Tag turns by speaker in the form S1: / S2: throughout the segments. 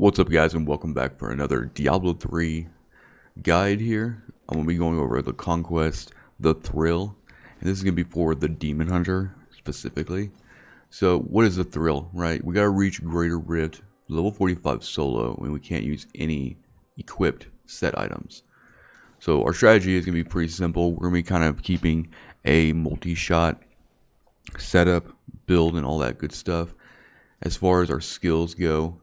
S1: What's up guys, and welcome back for another Diablo 3 guide here. I'm going to be going over the Conquest, the Thrill, and this is going to be for the Demon Hunter specifically. So what is the Thrill, right? We got to reach Greater Rift, level 45 solo, and we can't use any equipped set items. So our strategy is going to be pretty simple. We're going to be kind of keeping a multi-shot setup, build, and all that good stuff. As far as our skills go,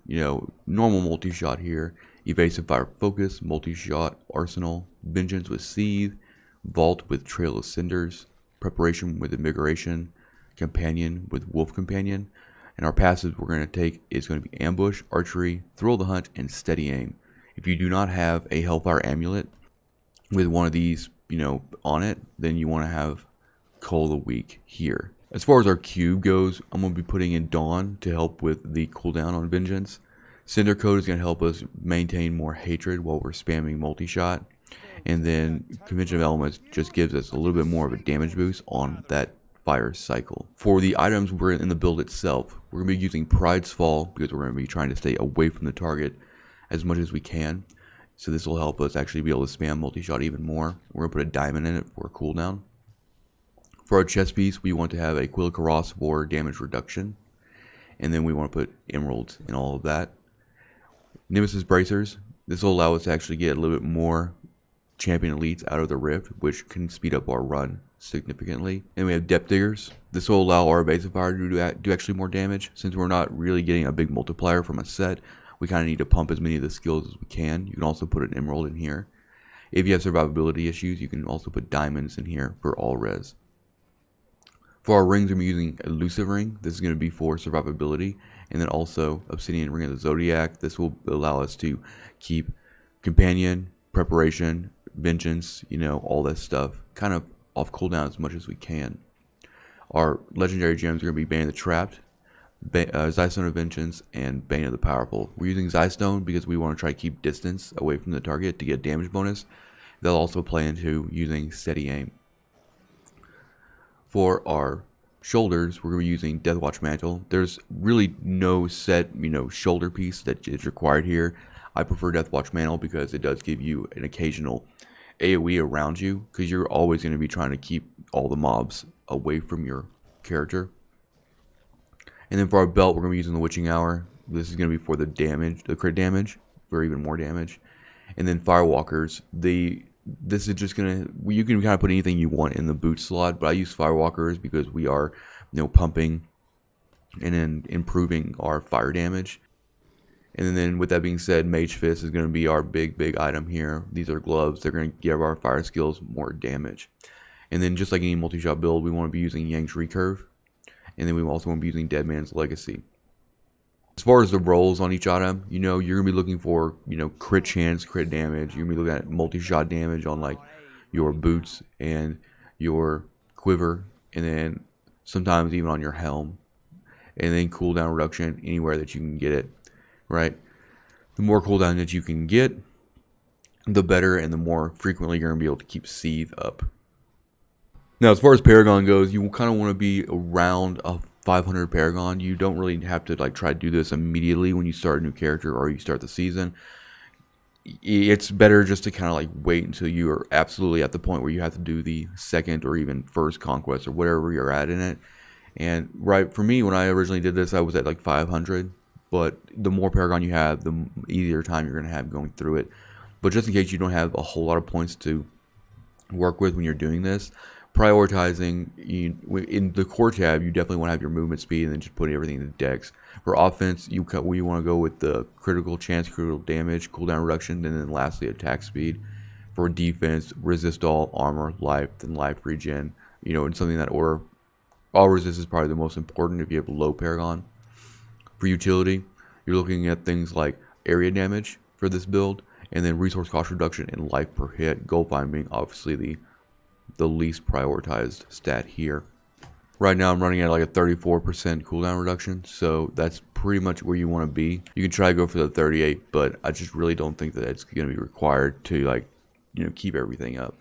S1: normal multi-shot here, evasive fire focus, multi-shot arsenal, vengeance with seethe, vault with trail of cinders, preparation with invigoration, companion with wolf companion, and our passives we're going to take is going to be ambush, archery, thrill of the hunt, and steady aim. If you do not have a hellfire amulet with one of these, on it, then you want to have Call of the Week here. As far as our cube goes, I'm going to be putting in Dawn to help with the cooldown on Vengeance. Cinder Coat is going to help us maintain more hatred while we're spamming multi-shot. And then Convention of Elements just gives us a little bit more of a damage boost on that fire cycle. For the items we're in the build itself, we're going to be using Pride's Fall because we're going to be trying to stay away from the target as much as we can. So this will help us actually be able to spam multi-shot even more. We're going to put a diamond in it for a cooldown. For our chest piece, we want to have a Quill Karas for damage reduction. And then we want to put emeralds in all of that. Nemesis Bracers. This will allow us to actually get a little bit more champion elites out of the rift, which can speed up our run significantly. And we have Depth Diggers. This will allow our evasive fire to do actually more damage. Since we're not really getting a big multiplier from a set, we kind of need to pump as many of the skills as we can. You can also put an emerald in here. If you have survivability issues, you can also put diamonds in here for all res. For our rings, I'm using Elusive Ring. This is going to be for survivability. And then also Obsidian Ring of the Zodiac. This will allow us to keep Companion, Preparation, Vengeance, all that stuff kind of off cooldown as much as we can. Our legendary gems are going to be Bane of the Trapped, Zystone of Vengeance, and Bane of the Powerful. We're using Zystone because we want to try to keep distance away from the target to get damage bonus. They'll also play into using Steady Aim. For our shoulders, we're going to be using Deathwatch Mantle. There's really no set, shoulder piece that is required here. I prefer Deathwatch Mantle because it does give you an occasional AoE around you, because you're always going to be trying to keep all the mobs away from your character. And then for our belt, we're going to be using the Witching Hour. This is going to be for the damage, the crit damage, for even more damage. And then Firewalkers, this is just gonna, you can kind of put anything you want in the boot slot, but I use Firewalkers because we are pumping and then improving our fire damage. And then with that being said, Mage Fist is going to be our big item here. These are gloves. They're going to give our fire skills more damage. And then just like any multi-shot build, we want to be using Yang's Recurve, and then we also want to be using Dead Man's Legacy. As far as the rolls on each item, you're going to be looking for, crit chance, crit damage. You're going to be looking at multi-shot damage on, like, your boots and your quiver, and then sometimes even on your helm. And then cooldown reduction anywhere that you can get it, right? The more cooldown that you can get, the better, and the more frequently you're going to be able to keep Seethe up. Now, as far as Paragon goes, you kind of want to be around a 500 Paragon. You don't really have to try to do this immediately when you start a new character or you start the season. It's better just to kind of wait until you are absolutely at the point where you have to do the second or even first Conquest or whatever you're at in it. And for me, when I originally did this, I was at 500. But the more Paragon you have, the easier time you're going to have going through it. But just in case you don't have a whole lot of points to work with when you're doing this, prioritizing in the core tab, you definitely want to have your movement speed and then just putting everything in the dex. For offense, you want to go with the critical chance, critical damage, cooldown reduction, and then lastly attack speed. For defense, resist all, armor, life, then life regen. In something that order. All resist is probably the most important if you have low Paragon. For utility, you're looking at things like area damage for this build, and then resource cost reduction and life per hit. Gold Find being obviously the least prioritized stat here. Right now I'm running at a 34% cooldown reduction, so that's pretty much where you want to be. You can try to go for the 38, but I just really don't think that it's going to be required to keep everything up.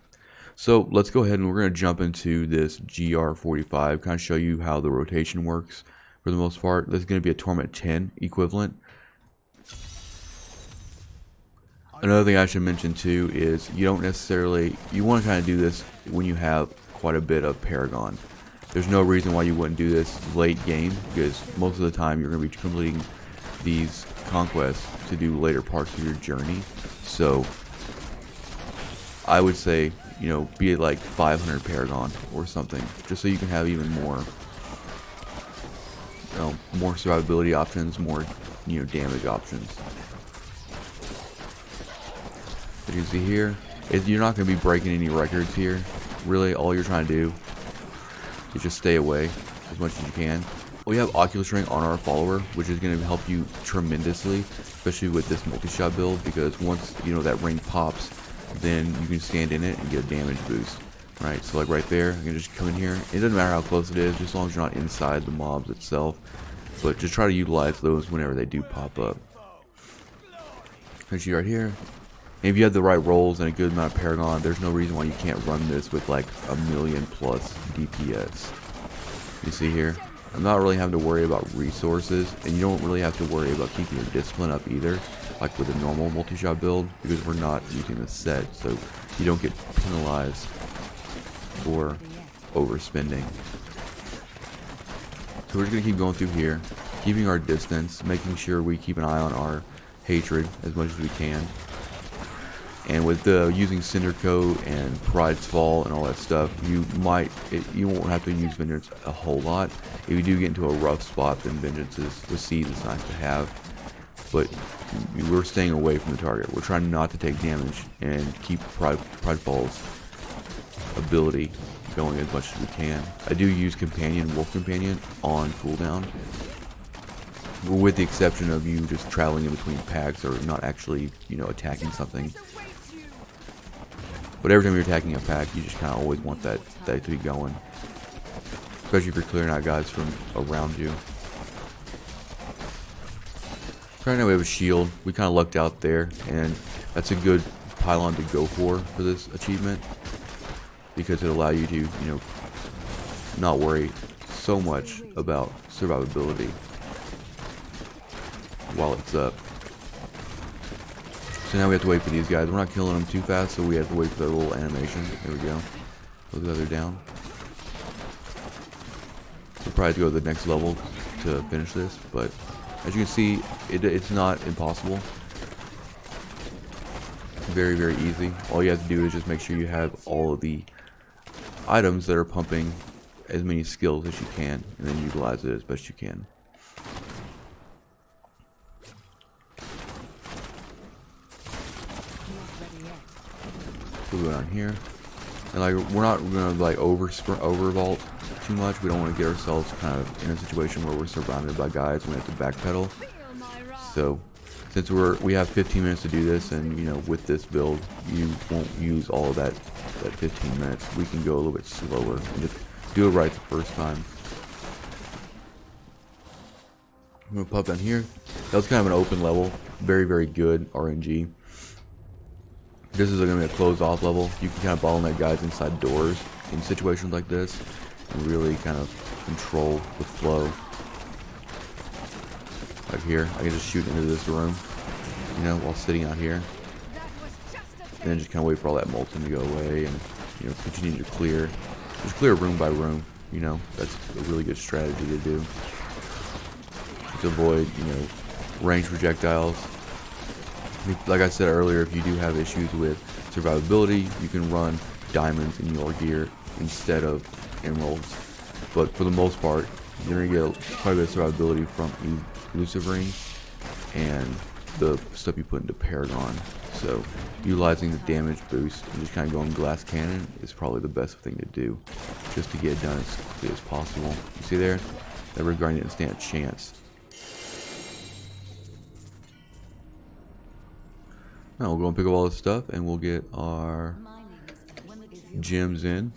S1: So let's go ahead and we're going to jump into this GR45, kind of show you how the rotation works for the most part. This is going to be a Torment 10 equivalent. Another thing I should mention too is you don't necessarily, you want to kind of do this when you have quite a bit of Paragon. There's no reason why you wouldn't do this late game, because most of the time you're going to be completing these conquests to do later parts of your journey. So I would say, you know, be it like 500 Paragon or something, just so you can have even more, you know, more survivability options, more, you know, damage options. As you can see here, you're not going to be breaking any records here. Really, all you're trying to do is just stay away as much as you can. We have Oculus Ring on our follower, which is going to help you tremendously, especially with this multi-shot build, because once, you know, that ring pops, then you can stand in it and get a damage boost. Right, so like right there, you can just come in here. It doesn't matter how close it is, just as long as you're not inside the mobs itself. But just try to utilize those whenever they do pop up. As you right here. And if you have the right rolls and a good amount of Paragon, there's no reason why you can't run this with like 1,000,000+ DPS. You see here? I'm not really having to worry about resources, and you don't really have to worry about keeping your discipline up either, like with a normal multi-shot build, because we're not using the set, so you don't get penalized for overspending. So we're just going to keep going through here, keeping our distance, making sure we keep an eye on our hatred as much as we can. And with using Cinder Coat and Pride's Fall and all that stuff, you won't have to use Vengeance a whole lot. If you do get into a rough spot, then Vengeance with Seeds is nice to have. But we're staying away from the target. We're trying not to take damage and keep Pride Fall's ability going as much as we can. I do use Wolf Companion on cooldown, with the exception of you just traveling in between packs or not actually, you know, attacking something. But every time you're attacking a pack, you just kind of always want that to be going. Especially if you're clearing out guys from around you. Right now we have a shield. We kind of lucked out there, and that's a good pylon to go for this achievement, because it'll allow you to, you know, not worry so much about survivability while it's up. So now we have to wait for these guys. We're not killing them too fast, so we have to wait for the little animation. There we go. Look at they're down. We'll probably have to go to the next level to finish this, but as you can see, it's not impossible. Very, very easy. All you have to do is just make sure you have all of the items that are pumping as many skills as you can, and then utilize it as best you can. We'll go down here, and like we're not gonna like over vault too much. We don't want to get ourselves kind of in a situation where we're surrounded by guys and we have to backpedal. So since we have 15 minutes to do this, and you know, with this build you won't use all of that 15 minutes. We can go a little bit slower and just do it right the first time. I'm gonna pop down here. That was kind of an open level, very, very good RNG. This is going to be a closed off level. You can kind of bottleneck guys inside doors in situations like this and really kind of control the flow. Like here, I can just shoot into this room, you know, while sitting out here. And then just kind of wait for all that molten to go away, and, you know, continue to clear. Just clear room by room, you know. That's a really good strategy to do. To avoid, you know, ranged projectiles. Like I said earlier, if you do have issues with survivability, you can run diamonds in your gear instead of emeralds. But for the most part, you're going to get quite a bit of survivability from elusive ring and the stuff you put into Paragon. So utilizing the damage boost and just kind of going glass cannon is probably the best thing to do, just to get it done as quickly as possible. You see there? That Regarding didn't stand a chance. Now we'll go and pick up all this stuff, and we'll get our gems in.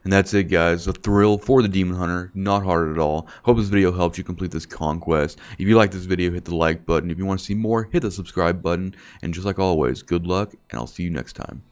S1: And that's it, guys. A thrill for the Demon Hunter. Not hard at all. Hope this video helped you complete this conquest. If you like this video, hit the like button. If you want to see more, hit the subscribe button. And just like always, good luck, and I'll see you next time.